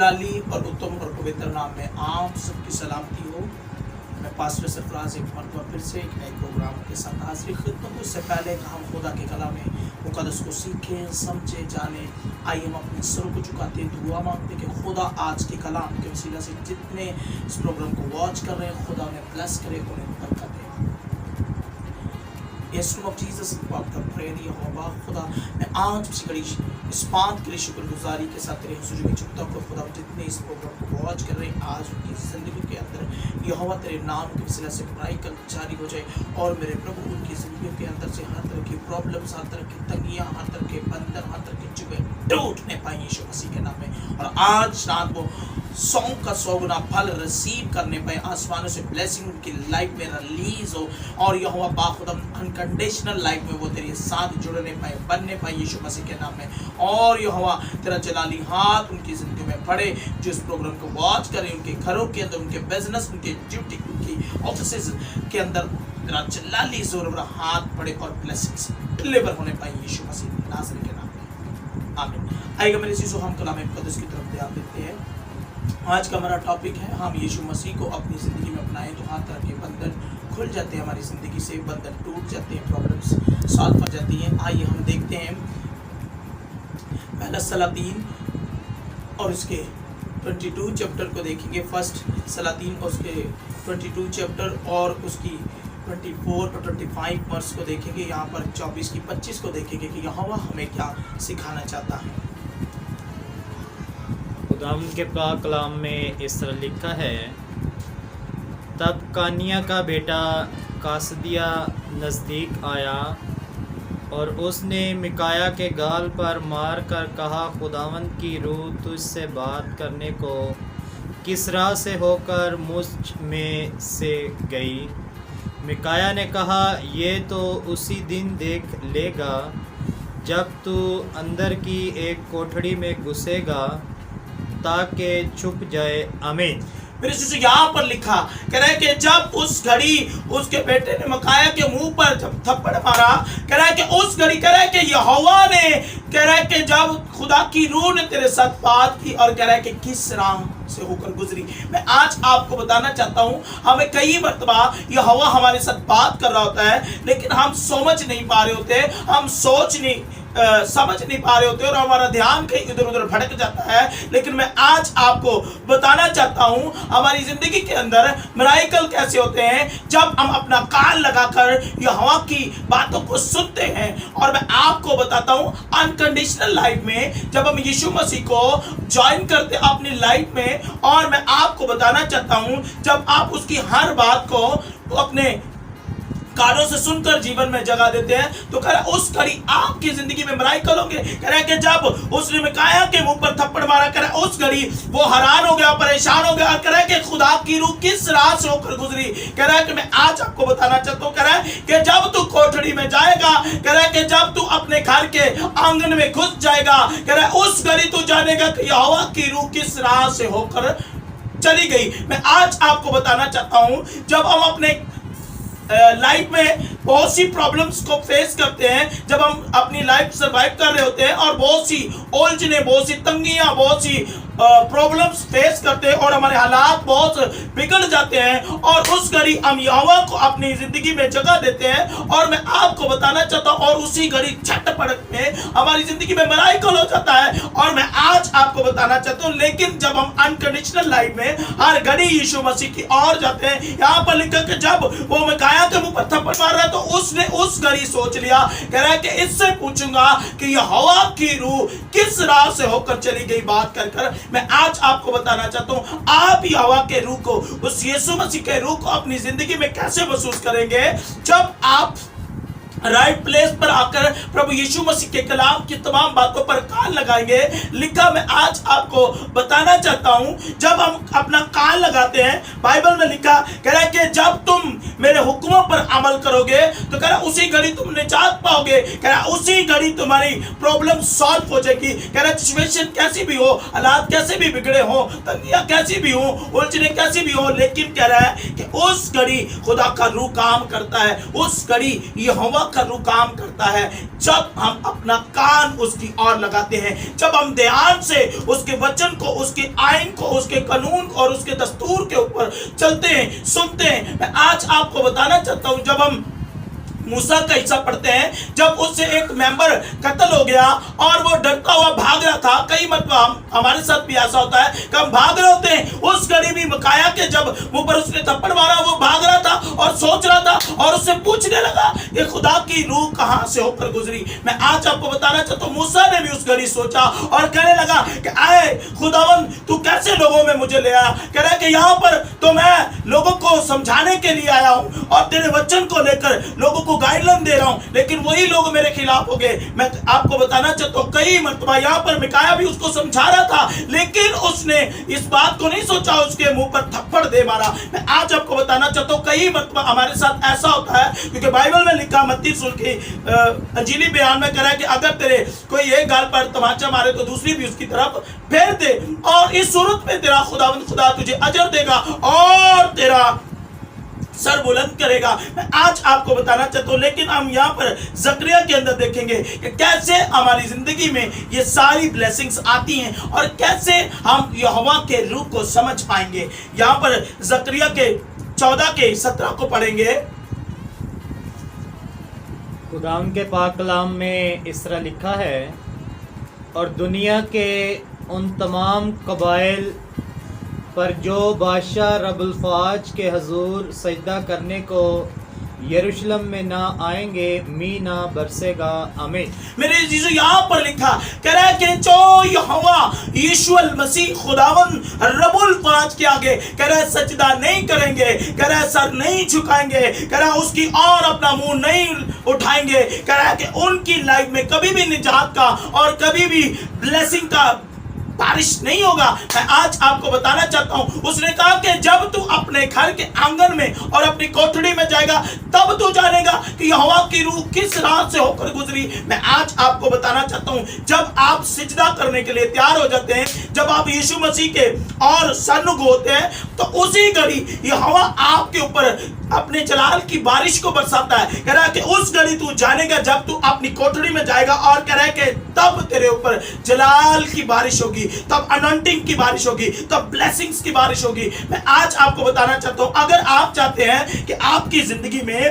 जलाली और उत्तम और पवित्र नाम में आप सबकी सलामती हो। मैं पास्टर सरफराज एक मरतबा फिर से एक नए प्रोग्राम के साथ हाजिर खिदमत हूँ। उससे पहले कि हम खुदा के कलाम मुक़द्दस को सीखें, समझे, जाने, आइए हम अपने सर को झुकाते हैं, दुआ मांगते कि खुदा आज के कलाम के वसीला से जितने इस प्रोग्राम को वॉच कर रहे हैं, खुदा उन्हें ब्लेस करे, उन्हें बरकत दे। यीशु ऑफ जीसस आपका प्रेयर यहोवा खुदा, मैं आज इस घड़ी इस बात के लिए शुक्रगुजारी के साथ तेरे हुजूर में झुकता हूँ। खुदा जितने इस प्रोग्राम को वॉच कर रहे हैं, आज उनकी ज़िंदगी के अंदर यहोवा तेरे नाम के वसीला से बड़ाई कल जारी हो जाए और मेरे प्रभु उनकी ज़िंदगी के अंदर से हर तरह की प्रॉब्लम्स, हर तरह की तंगियाँ, हर तरह के बंधन, हर तरह की चुभे टूटने पाए यीशु मसीह के नाम में। और आज रात को 100 का 100 गुना फल रिसीव करने पाए, आसमानों से ब्लेसिंग उनकी लाइफ में रिलीज हो और यहोवा बाखुदम अनकंडीशनल लाइफ में वो तेरे साथ जुड़ने पाए, बनने पाए यीशु मसीह के नाम में। और यहोवा तेरा जलाली हाथ उनकी जिंदगी में पड़े, जो इस प्रोग्राम को वॉच करें, उनके घरों के अंदर, उनके बिजनेस, उनके ड्यूटी, उनकी ऑफिस के अंदर तेरा जलाली जोर हाथ पड़े और ब्लेसिंग्स डिलीवर होने पाए यीशु मसीह नाज़री के नाम में, आमीन। आइएगा मेरे सीसो, हम कलाम मुक़द्दस की तरफ ध्यान देते हैं। आज का हमारा टॉपिक है, हम यीशु मसीह को अपनी ज़िंदगी में अपनाएं तो हर तरह के बंधन खुल जाते हैं, हमारी ज़िंदगी से बंधन टूट जाते हैं, प्रॉब्लम्स सॉल्व हो जाती हैं। आइए हम देखते हैं पहला सलातीन और उसके 22 चैप्टर को देखेंगे। फर्स्ट सलातीन और उसके 22 चैप्टर और उसकी 24 और 25 वर्स को देखेंगे। यहाँ पर 24 की 25 को देखेंगे कि यहोवा हमें क्या सिखाना चाहता है। खुदावंद के पाक कलाम में इस तरह लिखा है, तब कानिया का बेटा कासदिया नज़दीक आया और उसने मिकाया के गाल पर मार कर कहा, खुदावंद की रूह तुझसे बात करने को किस राह से होकर मुझ में से गई। मिकाया ने कहा, ये तो उसी दिन देख लेगा जब तू अंदर की एक कोठड़ी में घुसेगा ताकि छुप जाए। आमीन। मेरे से यहाँ पर लिखा कह रहा है कि जब उस घड़ी उसके बेटे ने मिकाया के मुंह पर जब थप्पड़ मारा, कह रहा है कि उस घड़ी कह रहा है कि यहोवा ने कह रहा है कि जब खुदा की रूह ने तेरे साथ बात की और कह रहा है कि किस राह से होकर गुजरी। मैं आज आपको बताना चाहता हूँ, हमें कई मर्तबा यहोवा हमारे साथ बात कर रहा होता है, लेकिन हम समझ नहीं पा रहे होते, हम समझ नहीं पा रहे होते और हमारा ध्यान कहीं इधर उधर भटक जाता है। लेकिन मैं आज आपको बताना चाहता हूं, हमारी जिंदगी के अंदर मिराकल कैसे होते हैं जब हम अपना कान लगाकर यहोवा की बातों को सुनते हैं। और मैं आपको बताता हूं, अनकंडीशनल लाइफ में जब हम यीशु मसीह को ज्वाइन करते हैं अपनी लाइफ में, और मैं आपको बताना चाहता हूं जब आप उसकी हर बात को अपने कानों से सुनकर जीवन में जगह देते हैं, तो कह रहा है उस घड़ी आपकी जिंदगी में मिराकल होंगे। कह रहा है कि जब उसने मिकाया के मुंह पर थप्पड़ मारा, कह रहा है उस घड़ी वो हैरान हो गया, परेशान हो गया। कह रहा है कि खुदा की रूह किस राह से होकर गुजरी। कह रहा है कि मैं आज आपको बताना चाहता हूँ, कह रहा है कि जब तू कोठड़ी में जाएगा, कह रहा है कि जब तू अपने घर के आंगन में घुस जाएगा, कह रहा है उस घड़ी तू जानेगा कि यहोवा की रूह किस राह से होकर चली गई। मैं आज आपको बताना चाहता हूं, जब हम अपने लाइफ में बहुत सी प्रॉब्लम्स को फेस करते हैं, जब हम अपनी लाइफ सर्वाइव कर रहे होते हैं और बहुत सी उलझने, बहुत सी तंगियां, बहुत सी प्रॉब्लम्स फेस करते हैं और हमारे हालात बहुत बिगड़ जाते हैं, और उस घड़ी हम यहोवा को अपनी जिंदगी में जगह देते हैं। और मैं आपको बताना चाहता हूं, और उसी घड़ी झटपट में हमारी जिंदगी में मिराकल हो जाता है। और मैं आज आपको बताना चाहता हूं, लेकिन जब हम अनकंडीशनल लाइफ में हर घड़ी यीशु मसीह की ओर जाते हैं, यहाँ पर लिखा कि जब वो मिकाया के मुंह पर थप्पड़ मार रहा है, तो उसने उस घड़ी सोच लिया, कह रहा है कि इससे पूछूंगा कि यहोवा की रूह किस राह से होकर चली गई। बात कर मैं आज आपको बताना चाहता हूं, आप यहोवा के रूह को, उस यीशु मसीह के रूह को अपनी जिंदगी में कैसे महसूस करेंगे। जब आप राइट प्लेस पर आकर प्रभु यीशु मसीह के कलाम की तमाम बातों पर कान लगाएंगे। लिखा मैं आज आपको बताना चाहता हूं, जब हम अपना कान लगाते हैं, बाइबल में लिखा कह रहा है कि जब तुम मेरे हुक्मों हुक्मों पर अमल करोगे तो कह रहा उसी घड़ी तुम निजात पाओगे, कह रहा उसी घड़ी तुम्हारी प्रॉब्लम सॉल्व हो जाएगी। कह रहा सिचुएशन कैसी भी हो, हालात कैसे भी बिगड़े हो, तंगियां कैसी भी हो, उलझने कैसी भी हो, लेकिन कह रहा है कि उस घड़ी खुदा का रूह काम करता है, उस घड़ी यहोवा का रूह काम करता है जब हम अपना कान उसकी ओर लगाते हैं, जब हम ध्यान से उसके वचन को, उसके आईन को, उसके कानून और उसके दस्तूर के ऊपर चलते हैं, सुनते हैं। मैं आज आपको बताना चाहता हूं, जब हम मूसा का हिस्सा पढ़ते हैं, जब उससे एक मेंबर कत्ल हो गया और वो डरता हुआ भाग रहा था, कई मतलब हमारे साथ भी ऐसा होता है कि हम भाग रहे होते हैं, उस घड़ी भी मिकाया के जब मुंह पर उसने थप्पड़ मारा, वो भाग रहा था और सोच रहा था और उससे पूछने लगा कि खुदा की रूह कहां से होकर गुजरी। मैं आज आपको बताना चाहता हूं, मूसा ने भी उस घड़ी सोचा और कहने लगा कि आए खुदावन तू कैसे लोगों में मुझे ले आया। कह रहा है कि यहाँ पर तो मैं लोगों को समझाने के लिए आया हूं और तेरे वचन को लेकर लोगों को गाइडलाइन दे रहा हूं, लेकिन वही लोग मेरे खिलाफ हो गए। मैं आपको बताना चाहता हूं, कई मरतबा यहाँ पर मिकाया भी उसको समझा रहा था, लेकिन उसने इस बात को नहीं सोचा, उसके मुंह पर थप्पड़ दे मारा। मैं आज आपको बताना चाहता हूं, कई मरतबा हमारे साथ ऐसा होता है, क्योंकि बाइबल में लिखा मत्ती सूरत की अंजीली बयान में कह रहा है कि अगर तेरे कोई एक गाल पर तमाचा मारे तो दूसरी भी उसकी तरफ फेर दे, और इस सूरत में तेरा खुदावंद खुदा तुझे अजर देगा और तेरा सर बुलंद करेगा। मैं आज आपको बताना चाहता हूं, लेकिन हम यहाँ पर जकरिया के अंदर देखेंगे कि कैसे हमारी जिंदगी में ये सारी ब्लेसिंग्स आती हैं और कैसे हम यहोवा के रूह को समझ पाएंगे। यहाँ पर जकरिया के 14 के 17 को पढ़ेंगे। खुदाम के पाक कलाम में इस तरह लिखा है, और दुनिया के उन तमाम कबाइल पर जो बादशाह रब्बुल फ़ाज के हजूर सजदा करने को यरूशलेम में ना आएंगे, मी ना बरसेगा। आमीन। मेरे जीजू यहाँ पर लिखा कह रहा है कि जो यहोवा यीशु मसीह खुदावन रब्बुल फ़ाज के आगे कह रहा है सजदा नहीं करेंगे, कह रहा है सर नहीं झुकाएंगे, कह रहा है उसकी और अपना मुंह नहीं उठाएंगे, कह रहा है कि उनकी लाइफ में कभी भी निजात का और कभी भी ब्लेसिंग का बारिश नहीं होगा। मैं आज आपको बताना चाहता हूं, उसने कहा कि जब तू अपने घर के आंगन में और अपनी कोठड़ी में जाएगा तब तू जानेगा कि यहोवा की रूह किस राह से होकर गुजरी। मैं आज आपको बताना चाहता हूं, जब आप सिजदा करने के लिए तैयार हो जाते हैं, जब आप यीशु मसीह के और सन्मुख होते हैं, तो उसी घड़ी यहोवा आपके ऊपर अपने जलाल की बारिश को बरसाता है। कह रहा है कि उस घड़ी तू जानेगा जब तू अपनी कोठड़ी में जाएगा, और कह रहा है कि तब तेरे ऊपर जलाल की बारिश होगी, तब अनॉइंटिंग की बारिश होगी, तब ब्लेसिंग्स की बारिश होगी। मैं आज आपको बताना चाहता हूं, अगर आप चाहते हैं कि आपकी जिंदगी में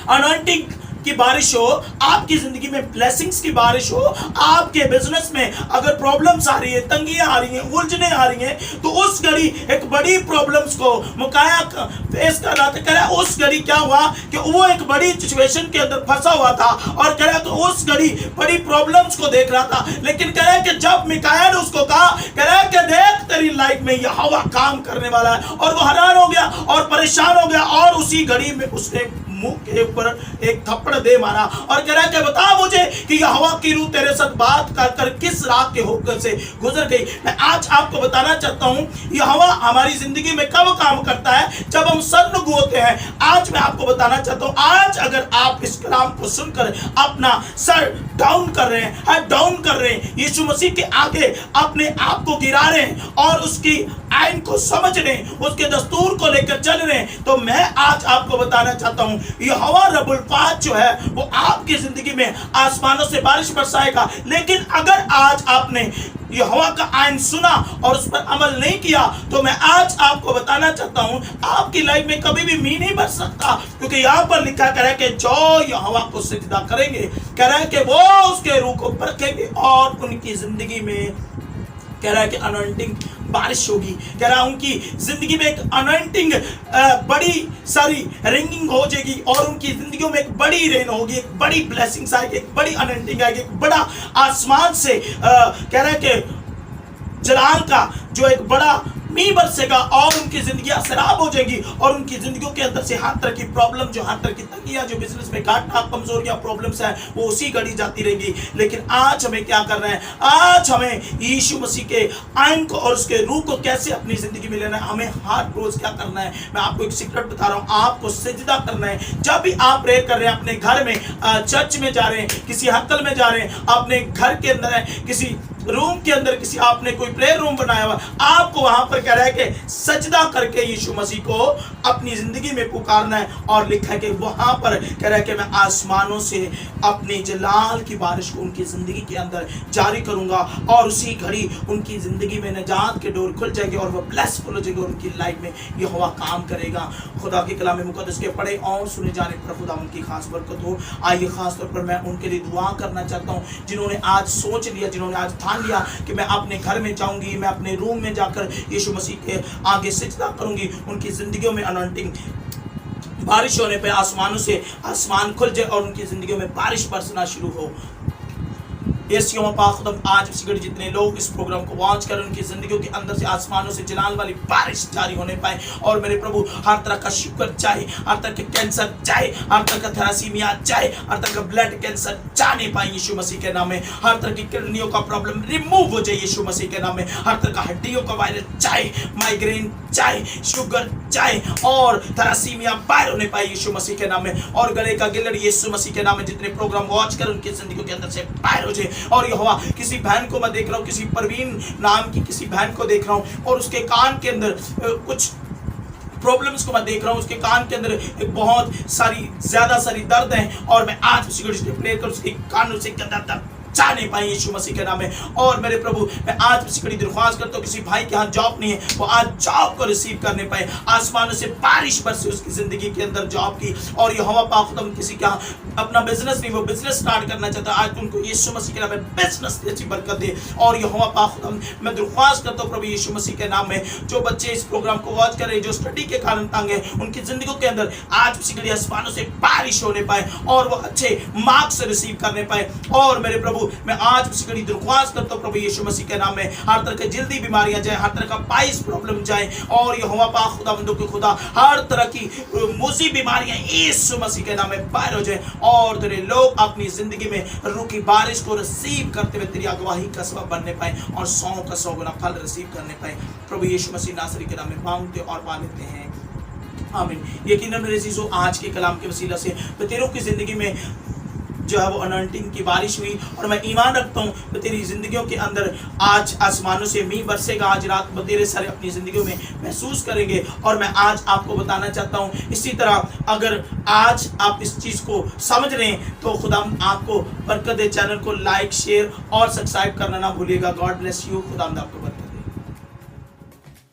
अनॉइंटिंग की बारिश हो, आपकी जिंदगी में ब्लेसिंग्स की बारिश हो, आपके बिजनेस में अगर प्रॉब्लम्स आ रही है, तंगियां आ रही हैं, उलझने आ रही हैं, तो उस घड़ी एक बड़ी प्रॉब्लम्स को मुकाया फेस कर रहा था। कह रहा उस घड़ी क्या हुआ कि वो एक बड़ी सिचुएशन के अंदर फंसा हुआ था, और कह रहा तो उस घड़ी बड़ी प्रॉब्लम्स को देख रहा था, लेकिन कह रहा है कि जब मिकाया ने उसको कहा, कह रहा है कि देख तेरी लाइफ में यहोवा काम करने वाला है, और वो हैरान हो गया और परेशान हो गया, और उसी घड़ी में उसने मुंह के ऊपर एक थप्पड़ दे मारा और कह रहा है कि बता मुझे कि यहोवा की रूह तेरे साथ बात कर कर किस राह के होकर से गुजर गई। मैं आज आपको बताना चाहता हूं, यहोवा हमारी जिंदगी में कब काम करता है, जब हम सन्मुख होते हैं। आज मैं आपको बताना चाहता हूं, आज अगर आप इस कलाम को सुनकर अपना सर डाउन कर रहे हैं, हेड डाउन कर रहे हैं, यीशु मसीह के आगे अपने आप को गिरा रहे हैं और उसकी आईन को समझ रहे हैं, उसके दस्तूर को लेकर चल रहे हैं, तो मैं आज आपको बताना चाहता हूं, यहोवा रब्बुल फ़ाज जो है वो आपकी जिंदगी में आसमानों से बारिश बरसाएगा। लेकिन अगर आज आपने यहोवा का आईन सुना और उस पर अमल नहीं किया, तो मैं आज आपको बताना चाहता हूं, आपकी लाइफ में कभी भी मी नहीं बच सकता, क्योंकि यहाँ पर लिखा कह रहा है कि जो यहोवा को सिजदा करेंगे, कह रहा है कि वो उसके रूह को परखेंगे और उनकी जिंदगी में कह रहा है कि अनॉइंटिंग बारिश होगी। कह रहा है उनकी जिंदगी में एक अनॉइंटिंग बड़ी सारी रिंगिंग हो जाएगी और उनकी जिंदगियों में एक बड़ी रेन होगी, एक बड़ी ब्लेसिंग्स आएगी, एक बड़ी अनॉइंटिंग आएगी, एक बड़ा आसमान से कह रहा है कि जलाल का जो एक बड़ा मी बरसेगा और उनकी जिंदगियां खराब हो जाएंगी और उनकी जिंदगियों के अंदर से हर तरह की प्रॉब्लम, जो हर तरह की तंगियां, जो बिजनेस में घाटा, कमजोरियां, प्रॉब्लम्स हैं, वो उसी घड़ी जाती रहेंगी। लेकिन आज हमें क्या करना है? आज हमें यीशु मसीह के आइन को और उसके रूह को कैसे अपनी जिंदगी में लेना है? हमें हर रोज क्या करना है? मैं आपको एक सीक्रेट बता रहा हूं, आपको सिजदा करना है। जब भी आप प्रेयर कर रहे हैं, अपने घर में, चर्च में जा रहे हैं, किसी हक्कल में जा रहे हैं, अपने घर के अंदर है, किसी रूम के अंदर, किसी आपने कोई प्रेयर रूम बनाया हुआ, आपको वहां पर कह रहा है कि सजदा करके यीशु मसीह को अपनी जिंदगी में पुकारना है। और लिखा है कि वहां पर कह रहा है कि मैं आसमानों से अपने जलाल की बारिश को उनकी जिंदगी के अंदर जारी करूंगा और उसी घड़ी उनकी जिंदगी में निजात के डोर खुल जाएंगे और वह ब्लेसफुल हो जाएंगे और उनकी लाइफ में यहोवा काम करेगा। खुदा के कलाम मुकद्दस के पढ़े और सुने जाने पर खुदा उनकी खास बरकत हो। आइए खास तौर पर मैं उनके लिए दुआ करना चाहता हूँ जिन्होंने आज सोच लिया, जिन्होंने आज लिया कि मैं अपने घर में जाऊंगी, मैं अपने रूम में जाकर यीशु मसीह के आगे सिजदा करूंगी। उनकी जिंदगियों में अनॉइंटिंग बारिश होने पे आसमानों से आसमान खुल जाए और उनकी जिंदगियों में बारिश बरसना शुरू हो। यस यहोवा पाक खुदा, आज इसी घड़ी जितने लोग इस प्रोग्राम को वॉच कर उनकी जिंदगियों के अंदर से आसमानों से जलाल वाली बारिश जारी होने पाए। और मेरे प्रभु, हर तरह का शुगर चाहे, हर तरह के कैंसर चाहे, हर तरह का थैलासीमिया चाहे, हर तरह का ब्लड कैंसर जाने पाए यीशु मसीह के नाम में। हर तरह की किडनियों का प्रॉब्लम रिमूव हो जाए यीशु मसीह के नाम में। हर तरह का हड्डियों का वायरस चाहे, माइग्रेन चाहे, शुगर चाहे और थैलासीमिया बाहर होने पाए यीशु मसीह के नाम में। और गले का गिल्लड़ यीशु मसीह के नाम में जितने प्रोग्राम वॉच कर उनकी जिंदगियों के अंदर से बाहर हो जाए। और यहोवा, किसी बहन को मैं देख रहा हूँ, किसी परवीन नाम की किसी बहन को देख रहा हूँ और उसके कान के अंदर कुछ प्रॉब्लम्स को मैं देख रहा हूँ, उसके कान के अंदर एक बहुत ज्यादा सारी दर्द है। और मैं आज उसी को प्रेयर कर उसके कानों से दर्द जाने पाए यीशु मसीह के नाम में। और मेरे प्रभु, मैं आज उसी कड़ी दरख्वास्त करता हूँ, किसी भाई के यहाँ जॉब नहीं है, वो आज जॉब को रिसीव करने पाए। आसमानों से बारिश बरसे उसकी जिंदगी के अंदर जॉब की। और यहोवा पाक खुदा, किसी के यहाँ अपना बिजनेस नहीं, वो बिजनेस स्टार्ट करना चाहता है, आज उनको यीशु मसीह के नाम में बिजनेस अच्छी बरकत दे। और यहोवा पाक खुदा, मैं दरख्वास्त करता हूँ प्रभु यीशु मसीह के नाम में, जो बच्चे इस प्रोग्राम को वॉच कर रहे हैं, जो स्टडी के कारण तंग है, उनकी जिंदगियों के अंदर आज उसी घड़ी आसमानों से बारिश होने पाए और वो अच्छे मार्क्स रिसीव करने पाए। और मेरे प्रभु, मैं आज उसी घड़ी दरख्वास्त करता हूँ प्रभु यीशु मसीह के नाम में, हर तरह की जल्दी बीमारियां जाए, हर तरह का पाइस प्रॉब्लम जाए। और यहोवा पाक खुदावंदों के खुदा, हर तरह की मुसी बीमारियां यीशु मसीह के नाम में बाहर हो जाए और तेरे लोग अपनी जिंदगी में रुकी बारिश को रिसीव करते हुए तेरी अगवाही का सबब बनने पाए और 100 का 100 गुना फल रिसीव करने पाए। प्रभु यीशु मसीह नासरी के नाम में मांगते और पा लेते हैं, आमीन। यकीनन मेरे अजीजों, आज के कलाम के वसीला से तेरों की जिंदगी में जो है वो अनॉइंटिंग की बारिश हुई और मैं ईमान रखता हूँ कि तेरी जिंदगियों के अंदर आज आसमानों से मींह बरसेगा। आज रात तेरे सारे अपनी जिंदगियों में महसूस करेंगे। और मैं आज आपको बताना चाहता हूँ, इसी तरह अगर आज आप इस चीज़ को समझ रहे हैं तो खुदा आपको बरकत दे। चैनल को लाइक, शेयर और सब्सक्राइब करना ना भूलिएगा। God bless you. खुदा आपको